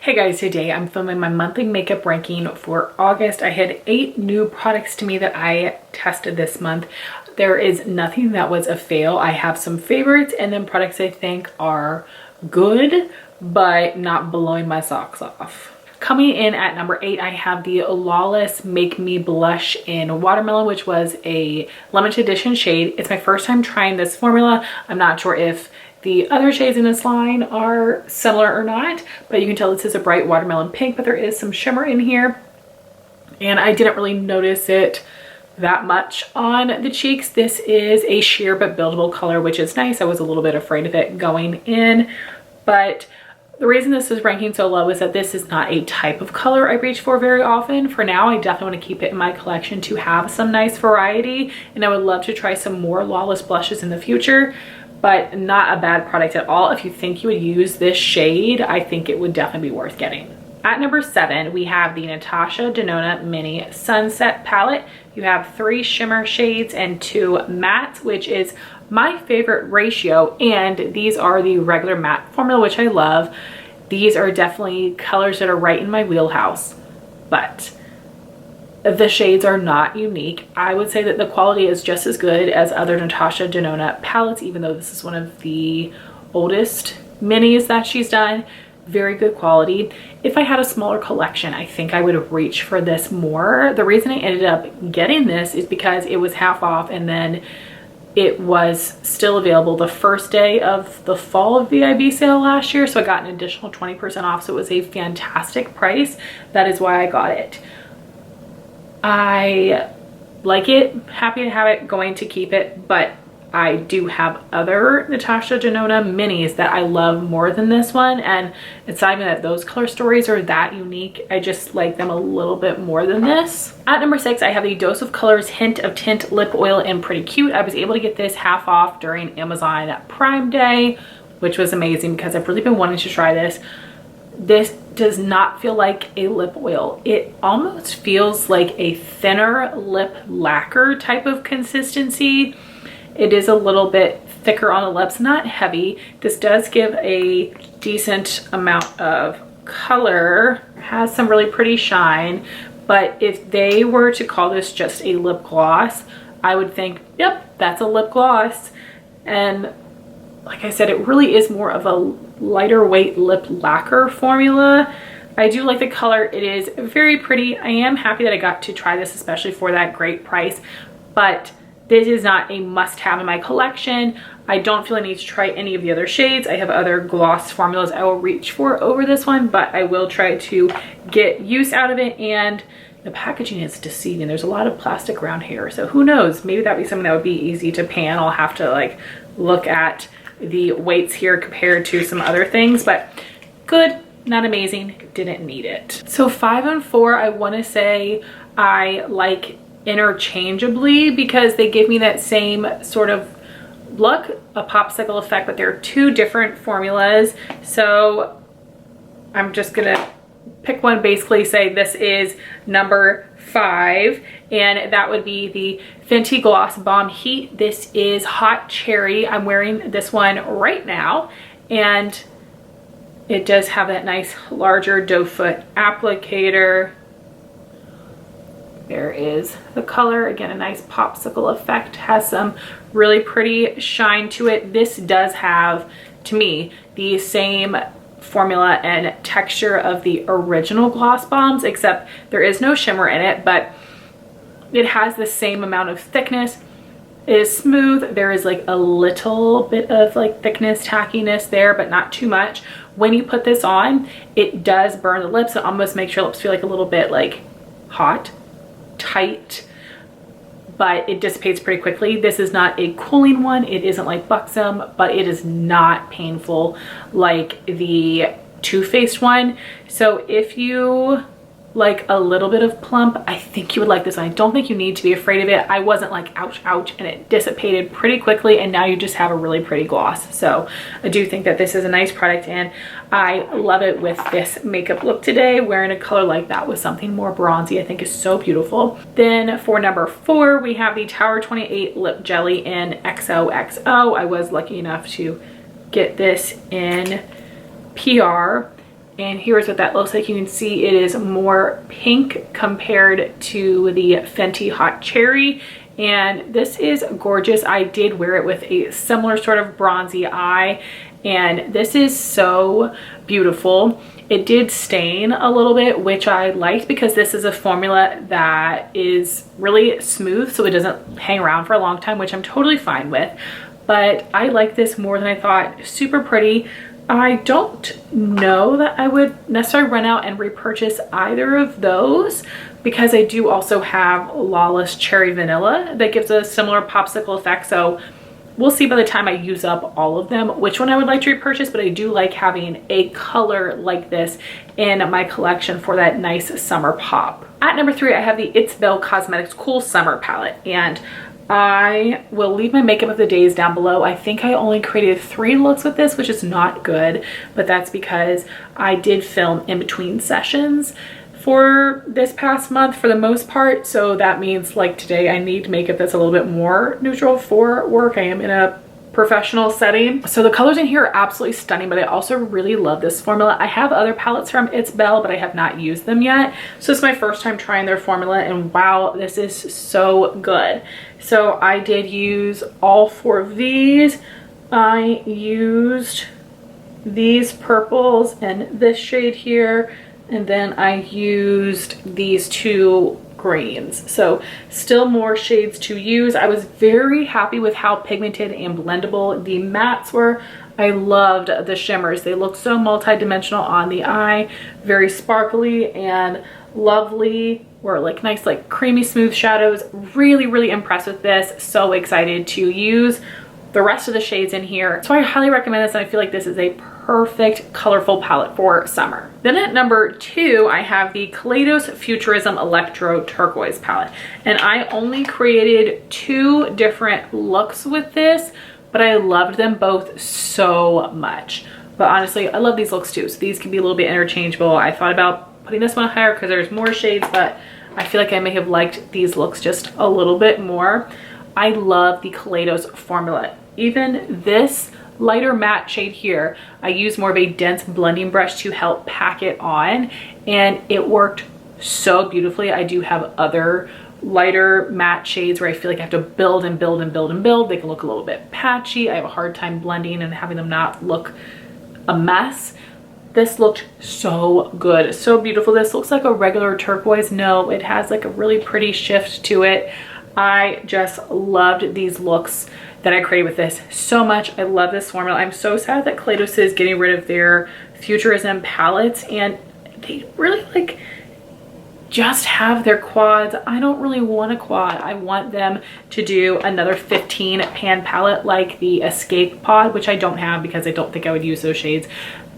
Hey guys, today I'm filming my monthly makeup ranking for August. I had 8 new products to me that I tested this month. There is nothing that was a fail. I have some favorites and then products I think are good, but not blowing my socks off. Coming in at number 8, I have the Lawless Make Me Blush in Watermelon, which was a limited edition shade. It's my first time trying this formula. I'm not sure if the other shades in this line are similar or not, but you can tell this is a bright watermelon pink, but there is some shimmer in here. And I didn't really notice it that much on the cheeks. This is a sheer but buildable color, which is nice. I was a little bit afraid of it going in, but the reason this is ranking so low is that this is not a type of color I reach for very often. For now, I definitely want to keep it in my collection to have some nice variety, and I would love to try some more Lawless blushes in the future, but not a bad product at all. If you think you would use this shade, I think it would definitely be worth getting. At number 7, we have the Natasha Denona Mini Sunset Palette. You have 3 shimmer shades and 2 mattes, which is my favorite ratio, and these are the regular matte formula, which I love. These are definitely colors that are right in my wheelhouse, but the shades are not unique. I would say that the quality is just as good as other Natasha Denona palettes, even though this is one of the oldest minis that she's done. Very good quality. If I had a smaller collection, I think I would have reached for this more. The reason I ended up getting this is because it was half off, and then it was still available the first day of the fall VIB sale last year, so I got an additional 20% off, so it was a fantastic price. That is why I got it. I like it, happy to have it, going to keep it, but I do have other Natasha Denona minis that I love more than this one, and it's not even that those color stories are that unique. I just like them a little bit more than this. At number 6, I have the Dose of Colors Hint of Tint Lip Oil in Pretty Cute. I was able to get this half off during Amazon Prime Day, which was amazing because I've really been wanting to try this. This does not feel like a lip oil. It almost feels like a thinner lip lacquer type of consistency. It is a little bit thicker on the lips, not heavy. This does give a decent amount of color, has some really pretty shine, but if they were to call this just a lip gloss, I would think, yep, that's a lip gloss. And like I said, it really is more of a lighter weight lip lacquer formula. I do like the color. It is very pretty. I am happy that I got to try this, especially for that great price, but this is not a must-have in my collection. I don't feel I need to try any of the other shades. I have other gloss formulas I will reach for over this one, but I will try to get use out of it. And the packaging is deceiving. There's a lot of plastic around here, so who knows? Maybe that'd be something that would be easy to pan. I'll have to like look at the weights here compared to some other things, but good, not amazing, didn't need it. So 5 and 4, I want to say I like interchangeably because they give me that same sort of look, a popsicle effect, but they're 2 different formulas. So I'm just gonna pick one, basically say this is number 5, and that would be the Fenty Gloss Bomb Heat. This is Hot Cherry. I'm wearing this one right now, and it does have that nice larger doe foot applicator. There is the color. Again, a nice popsicle effect, has some really pretty shine to it. This does have, to me, the same formula and texture of the original gloss bombs, except there is no shimmer in it, but it has the same amount of thickness. It is smooth. There is like a little bit of like thickness, tackiness there, but not too much. When you put this on, it does burn the lips. It almost makes your lips feel like a little bit like hot, tight, but it dissipates pretty quickly. This is not a cooling one. It isn't like Buxom, but it is not painful like the Too Faced one. So if you like a little bit of plump, I think you would like this one. I don't think you need to be afraid of it. I wasn't like ouch ouch, and it dissipated pretty quickly, and now you just have a really pretty gloss. So I do think that this is a nice product, and I love it with this makeup look today. Wearing a color like that with something more bronzy I think is so beautiful. Then for number 4, we have the Tower 28 Lip Jelly in XOXO. I was lucky enough to get this in PR. And here's what that looks like. You can see it is more pink compared to the Fenty Hot Cherry. And this is gorgeous. I did wear it with a similar sort of bronzy eye, and this is so beautiful. It did stain a little bit, which I liked because this is a formula that is really smooth, so it doesn't hang around for a long time, which I'm totally fine with. But I like this more than I thought. Super pretty. I don't know that I would necessarily run out and repurchase either of those, because I do also have Lawless Cherry Vanilla that gives a similar popsicle effect. So we'll see by the time I use up all of them which one I would like to repurchase, but I do like having a color like this in my collection for that nice summer pop. At number 3, I have the It's Belle Cosmetics Cool Summer Palette, and I will leave my makeup of the days down below. I think I only created 3 looks with this, which is not good, but that's because I did film in between sessions for this past month for the most part. So that means like today I need makeup that's a little bit more neutral for work. I am in a professional setting. So the colors in here are absolutely stunning, but I also really love this formula. I have other palettes from It's Belle, but I have not used them yet. So it's my first time trying their formula, and wow, this is so good. So I did use all 4 of these. I used these purples and this shade here, and then I used these 2 greens. So still more shades to use. I was very happy with how pigmented and blendable the mattes were. I loved the shimmers. They look so multi-dimensional on the eye, very sparkly and lovely, or like nice like creamy smooth shadows. Really impressed with this. So excited to use the rest of the shades in here. So I highly recommend this, and I feel like this is a perfect colorful palette for summer. Then at number 2, I have the Kaleidos Futurism Electro Turquoise palette, and I only created 2 different looks with this, but I loved them both so much. But honestly, I love these looks too, so these can be a little bit interchangeable. I thought about putting this one higher because there's more shades, but I feel like I may have liked these looks just a little bit more. I love the Kaleidos formula. Even this lighter matte shade here, I use more of a dense blending brush to help pack it on, and it worked so beautifully. I do have other lighter matte shades where I feel like I have to build and build and build and build. They can look a little bit patchy. I have a hard time blending and having them not look a mess. This looked so good, so beautiful. This looks like a regular turquoise. No, it has like a really pretty shift to it. I just loved these looks that I created with this so much. I love this formula. I'm so sad that Kaleidos is getting rid of their Futurism palettes, and they really like just have their quads. I don't really want a quad. I want them to do another 15 pan palette like the Escape Pod, which I don't have because I don't think I would use those shades,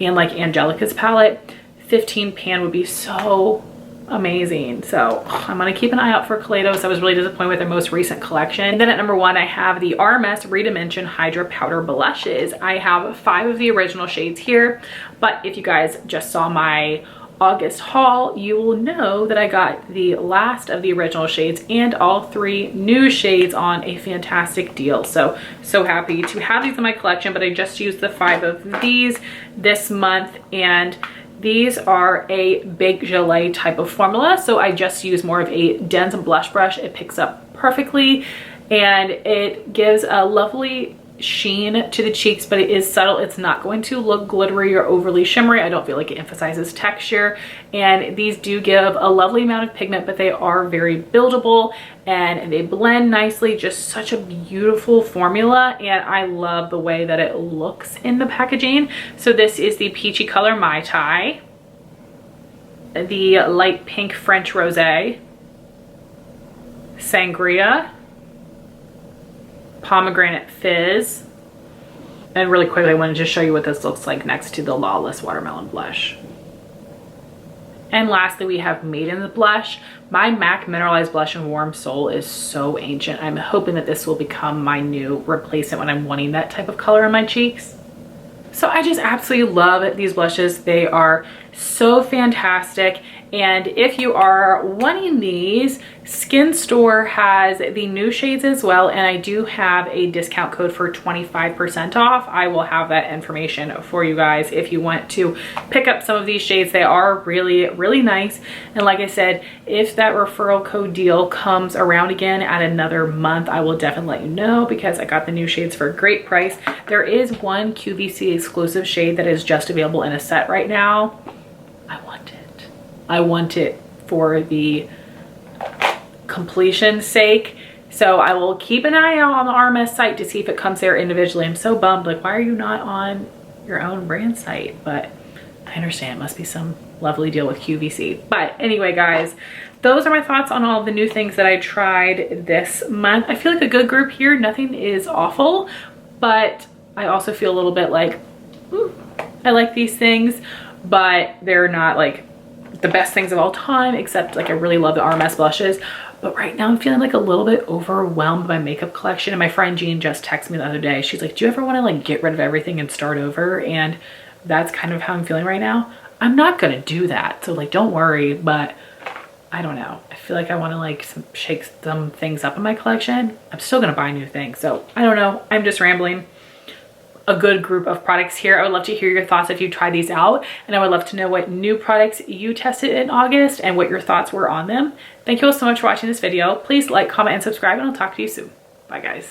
and like Angelica's palette. 15 pan would be so amazing. So I'm gonna keep an eye out for Kaleidos. I was really disappointed with their most recent collection. And then at number 1, I have the RMS Redimension Hydra Powder Blushes. I have 5 of the original shades here, but if you guys just saw my August haul, you will know that I got the last of the original shades and all 3 new shades on a fantastic deal. So happy to have these in my collection, but I just used the 5 of these this month, and these are a big gelée type of formula, so I just use more of a dense blush brush. It picks up perfectly, and it gives a lovely sheen to the cheeks, but it is subtle. It's not going to look glittery or overly shimmery. I don't feel like it emphasizes texture, and these do give a lovely amount of pigment, but they are very buildable and they blend nicely. Just such a beautiful formula, and I love the way that it looks in the packaging. So this is the peachy color Mai Tai, the light pink French Rosé, Sangria, Pomegranate Fizz, and really quickly I wanted to show you what this looks like next to the Lawless Watermelon Blush. And lastly, we have Maiden's Blush. My MAC Mineralized Blush in Warm Soul is so ancient. I'm hoping that this will become my new replacement when I'm wanting that type of color in my cheeks. So I just absolutely love these blushes. They are so fantastic. And if you are wanting these, Skin Store has the new shades as well, and I do have a discount code for 25% off. I will have that information for you guys if you want to pick up some of these shades. They are really, really nice. And like I said, if that referral code deal comes around again at another month, I will definitely let you know, because I got the new shades for a great price. There is one QVC exclusive shade that is just available in a set right now. I want it. I want it for the completion's sake. So I will keep an eye out on the RMS site to see if it comes there individually. I'm so bummed. Like, why are you not on your own brand site? But I understand, it must be some lovely deal with QVC. But anyway, guys, those are my thoughts on all the new things that I tried this month. I feel like a good group here. Nothing is awful, but I also feel a little bit like, I like these things, but they're not like the best things of all time, except like I really love the RMS blushes. But right now I'm feeling like a little bit overwhelmed by my makeup collection. And my friend Jean just texted me the other day. She's like, do you ever want to like get rid of everything and start over? And that's kind of how I'm feeling right now. I'm not gonna do that, so like don't worry, but I don't know. I feel like I want to like shake some things up in my collection. I'm still gonna buy new things, so I don't know. I'm just rambling. A good group of products here. I would love to hear your thoughts if you try these out, and I would love to know what new products you tested in August and what your thoughts were on them. Thank you all so much for watching this video. Please like, comment, and subscribe, and I'll talk to you soon. Bye, guys.